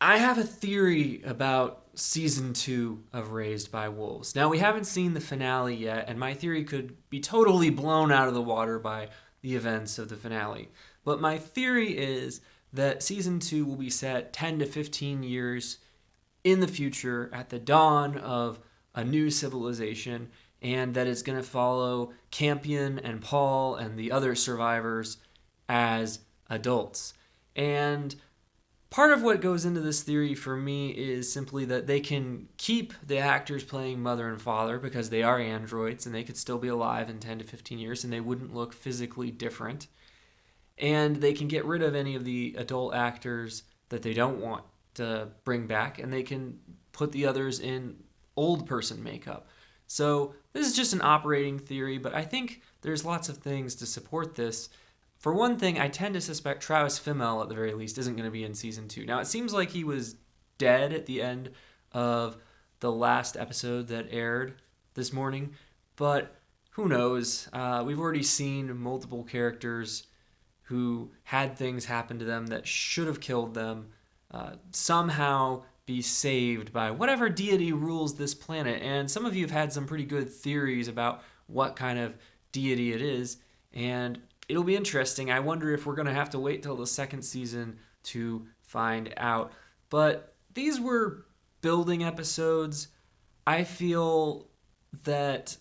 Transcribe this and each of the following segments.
I have a theory about season 2 of Raised by Wolves. Now, we haven't seen the finale yet, and my theory could be totally blown out of the water by the events of the finale. But my theory is that season 2 will be set 10 to 15 years in the future at the dawn of a new civilization, and that it's going to follow Campion and Paul and the other survivors as adults. And part of what goes into this theory for me is simply that they can keep the actors playing mother and father because they are androids and they could still be alive in 10 to 15 years and they wouldn't look physically different. And they can get rid of any of the adult actors that they don't want to bring back, and they can put the others in old person makeup. So this is just an operating theory, but I think there's lots of things to support this. For one thing, I tend to suspect Travis Fimmel, at the very least, isn't going to be in season 2. Now, it seems like he was dead at the end of the last episode that aired this morning, but who knows? We've already seen multiple characters who had things happen to them that should have killed them somehow be saved by whatever deity rules this planet. And some of you have had some pretty good theories about what kind of deity it is, and it'll be interesting. I wonder if we're going to have to wait till the second season to find out. But these were building episodes. I feel that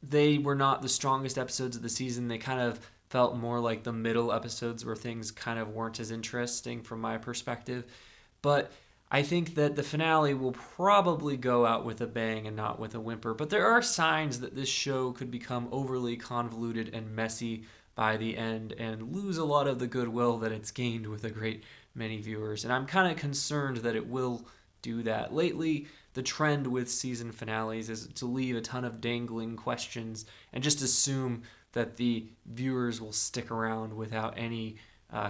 they were not the strongest episodes of the season. They kind of felt more like the middle episodes where things kind of weren't as interesting from my perspective. But I think that the finale will probably go out with a bang and not with a whimper. But there are signs that this show could become overly convoluted and messy by the end and lose a lot of the goodwill that it's gained with a great many viewers. And I'm kind of concerned that it will do that. Lately, the trend with season finales is to leave a ton of dangling questions and just assume that the viewers will stick around without any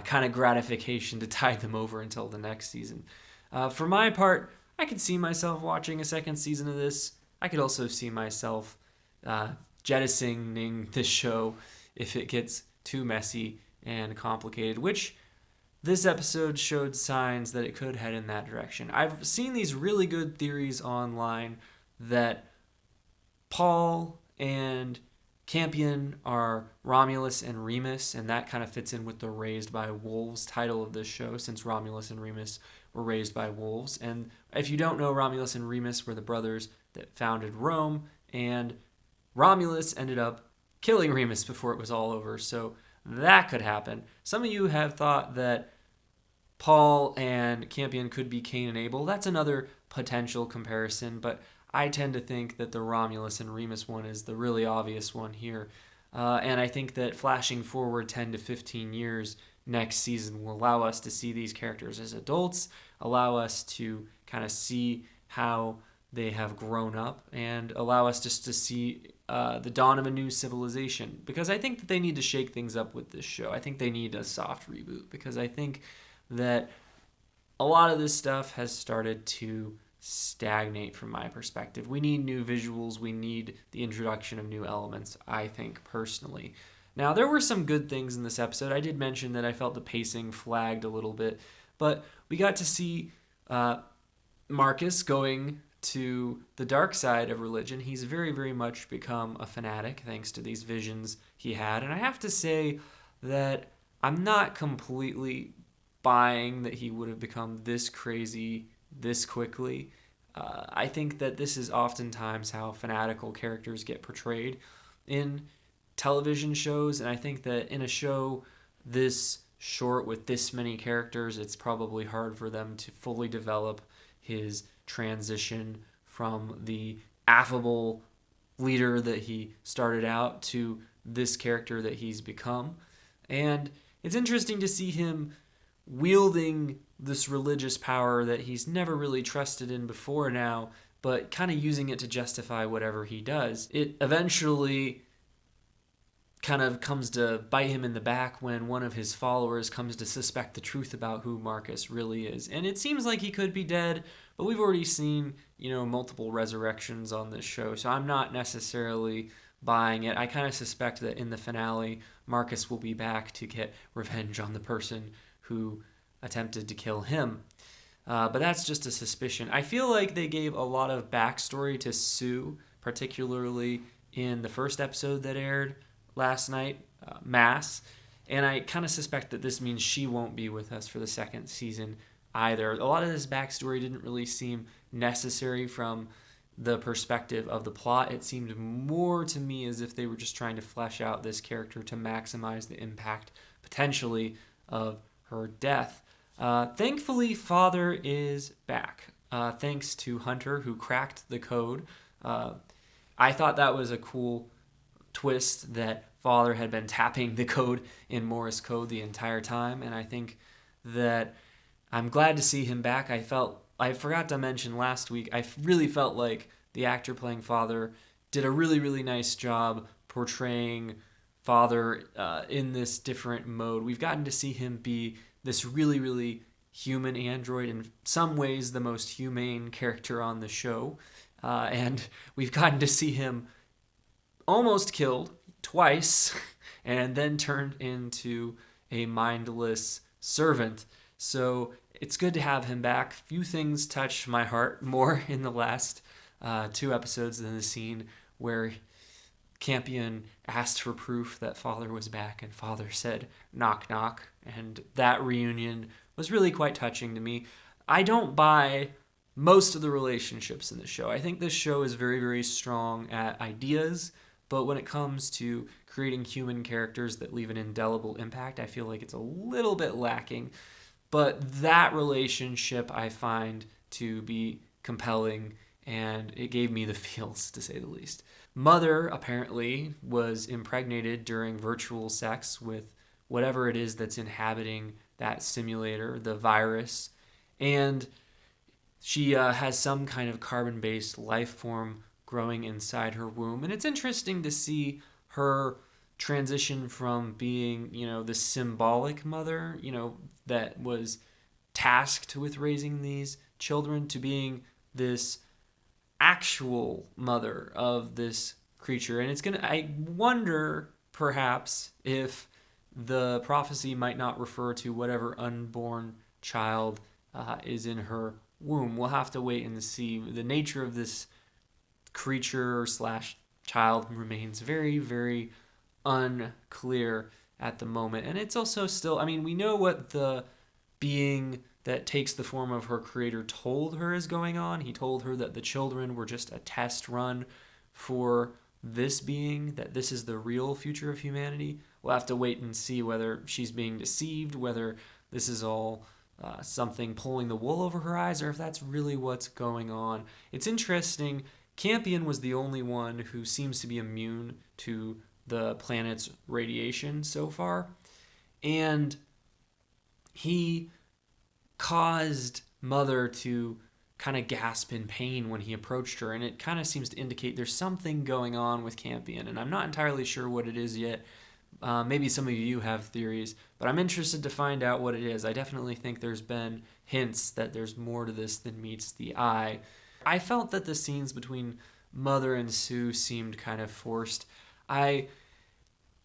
kind of gratification to tide them over until the next season. For my part, I could see myself watching a second season of this. I could also see myself jettisoning this show if it gets too messy and complicated, which this episode showed signs that it could head in that direction. I've seen these really good theories online that Paul and Campion are Romulus and Remus, and that kind of fits in with the Raised by Wolves title of this show, since Romulus and Remus were raised by wolves. And if you don't know, Romulus and Remus were the brothers that founded Rome, and Romulus ended up killing Remus before it was all over, so that could happen. Some of you have thought that Paul and Campion could be Cain and Abel. That's another potential comparison, but I tend to think that the Romulus and Remus one is the really obvious one here. And I think that flashing forward 10 to 15 years next season will allow us to see these characters as adults, allow us to kind of see how they have grown up, and allow us just to see the dawn of a new civilization. Because I think that they need to shake things up with this show. I think they need a soft reboot, because I think that a lot of this stuff has started to stagnate from my perspective. We need new visuals. We need the introduction of new elements, I think, personally. Now, there were some good things in this episode. I did mention that I felt the pacing flagged a little bit, but we got to see Marcus going to the dark side of religion. He's very, very much become a fanatic thanks to these visions he had. And I have to say that I'm not completely buying that he would have become this crazy this quickly. I think that this is oftentimes how fanatical characters get portrayed in television shows, and I think that in a show this short with this many characters, it's probably hard for them to fully develop his transition from the affable leader that he started out to this character that he's become. And it's interesting to see him wielding this religious power that he's never really trusted in before now, but kind of using it to justify whatever he does. It eventually kind of comes to bite him in the back when one of his followers comes to suspect the truth about who Marcus really is. And it seems like he could be dead, but we've already seen, multiple resurrections on this show, so I'm not necessarily buying it. I kind of suspect that in the finale, Marcus will be back to get revenge on the person who attempted to kill him. But that's just a suspicion. I feel like they gave a lot of backstory to Sue, particularly in the first episode that aired last night, Mass. And I kind of suspect that this means she won't be with us for the second season either. A lot of this backstory didn't really seem necessary from the perspective of the plot. It seemed more to me as if they were just trying to flesh out this character to maximize the impact, potentially, of her death. Thankfully, Father is back, thanks to Hunter, who cracked the code. I thought that was a cool twist that Father had been tapping the code in Morse code the entire time, and I think that I'm glad to see him back. I forgot to mention last week, I really felt like the actor playing Father did a really, really nice job portraying Father in this different mode. We've gotten to see him be this really, really human android, in some ways the most humane character on the show. And we've gotten to see him almost killed twice and then turned into a mindless servant. So it's good to have him back. Few things touched my heart more in the last 2 episodes than the scene where Campion asked for proof that Father was back and Father said, knock, knock. And that reunion was really quite touching to me. I don't buy most of the relationships in the show. I think this show is very, very strong at ideas, but when it comes to creating human characters that leave an indelible impact, I feel like it's a little bit lacking. But that relationship I find to be compelling, and it gave me the feels, to say the least. Mother, apparently, was impregnated during virtual sex with whatever it is that's inhabiting that simulator, the virus, and she has some kind of carbon-based life form growing inside her womb. And it's interesting to see her transition from being, the symbolic mother, that was tasked with raising these children, to being this actual mother of this creature. And I wonder perhaps if the prophecy might not refer to whatever unborn child is in her womb. We'll have to wait and see. The nature of this creature / child remains very, very unclear at the moment. And it's also still, we know what the being that takes the form of her creator told her is going on. He told her that the children were just a test run for this being, that this is the real future of humanity. We'll have to wait and see whether she's being deceived, whether this is all something pulling the wool over her eyes, or if that's really what's going on. It's interesting. Campion was the only one who seems to be immune to the planet's radiation so far. And he caused Mother to kind of gasp in pain when he approached her, and it kind of seems to indicate there's something going on with Campion, and I'm not entirely sure what it is yet. Maybe some of you have theories, but I'm interested to find out what it is. I definitely think there's been hints that there's more to this than meets the eye. I felt that the scenes between Mother and Sue seemed kind of forced. I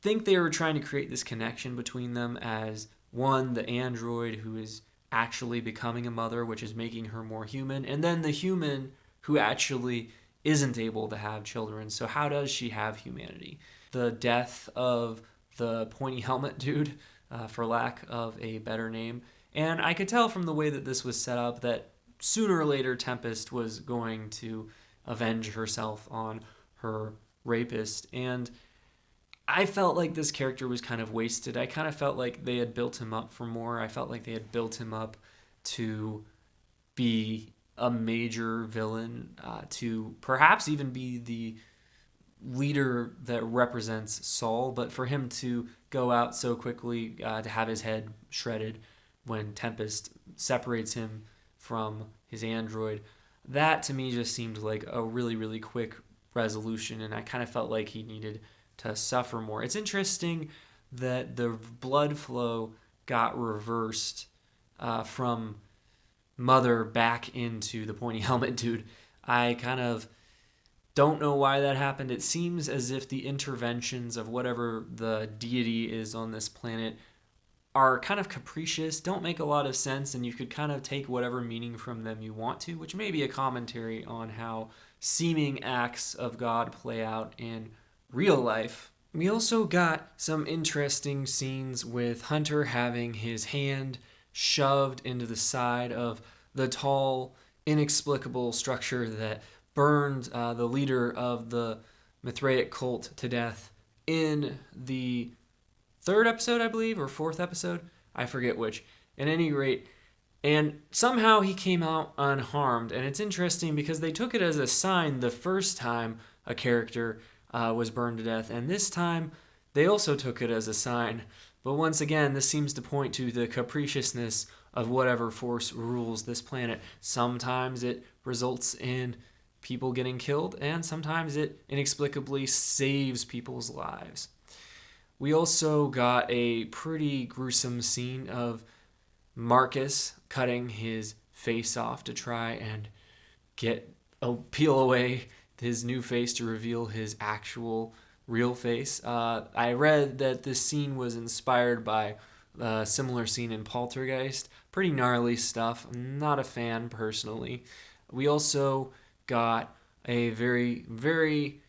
think they were trying to create this connection between them as, one, the android who is actually becoming a mother, which is making her more human, and then the human who actually isn't able to have children. So how does she have humanity? The death of the pointy helmet dude, for lack of a better name. And I could tell from the way that this was set up that sooner or later Tempest was going to avenge herself on her rapist. And I felt like this character was kind of wasted. I kind of felt like they had built him up for more. I felt like they had built him up to be a major villain, to perhaps even be the leader that represents Saul, but for him to go out so quickly, to have his head shredded when Tempest separates him from his android, that to me just seemed like a really, really quick resolution, and I kind of felt like he needed to suffer more. It's interesting that the blood flow got reversed from Mother back into the pointy helmet dude. I kind of don't know why that happened. It seems as if the interventions of whatever the deity is on this planet are kind of capricious, don't make a lot of sense, and you could kind of take whatever meaning from them you want to, which may be a commentary on how seeming acts of God play out in real life. We also got some interesting scenes with Hunter having his hand shoved into the side of the tall, inexplicable structure that burned the leader of the Mithraic cult to death in the third episode, I believe, or fourth episode. I forget which. At any rate, and somehow he came out unharmed. And it's interesting because they took it as a sign the first time a character was burned to death. And this time, they also took it as a sign. But once again, this seems to point to the capriciousness of whatever force rules this planet. Sometimes it results in people getting killed, and sometimes it inexplicably saves people's lives. We also got a pretty gruesome scene of Marcus cutting his face off to try and peel away his new face to reveal his actual real face. I read that this scene was inspired by a similar scene in Poltergeist. Pretty gnarly stuff. I'm not a fan personally. We also got a very, very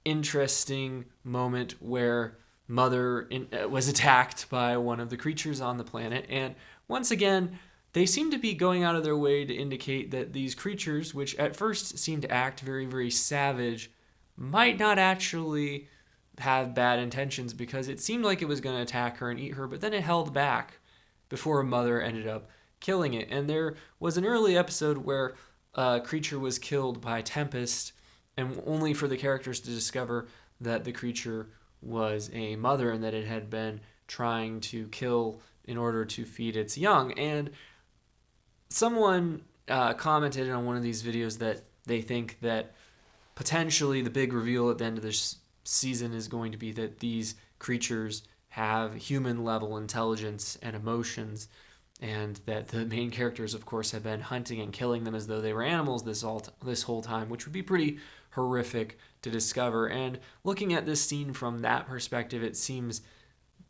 interesting moment where Mother was attacked by one of the creatures on the planet, and once again, they seem to be going out of their way to indicate that these creatures, which at first seem to act very, very savage, might not actually have bad intentions, because it seemed like it was going to attack her and eat her, but then it held back before Mother ended up killing it. And there was an early episode where a creature was killed by Tempest, and only for the characters to discover that the creature was a mother and that it had been trying to kill in order to feed its young. And someone commented on one of these videos that they think that potentially the big reveal at the end of this season is going to be that these creatures have human level intelligence and emotions, and that the main characters, of course, have been hunting and killing them as though they were animals this whole time, which would be pretty horrific to discover. And looking at this scene from that perspective, it seems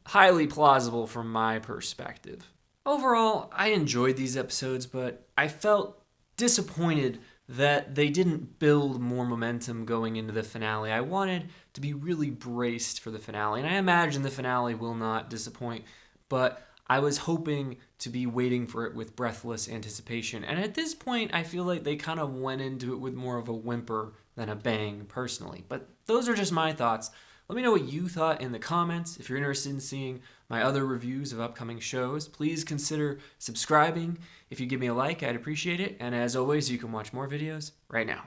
highly plausible from my perspective. Overall, I enjoyed these episodes, but I felt disappointed that they didn't build more momentum going into the finale. I wanted to be really braced for the finale, and I imagine the finale will not disappoint, but I was hoping to be waiting for it with breathless anticipation. And at this point, I feel like they kind of went into it with more of a whimper than a bang, personally. But those are just my thoughts. Let me know what you thought in the comments. If you're interested in seeing my other reviews of upcoming shows, please consider subscribing. If you give me a like, I'd appreciate it. And as always, you can watch more videos right now.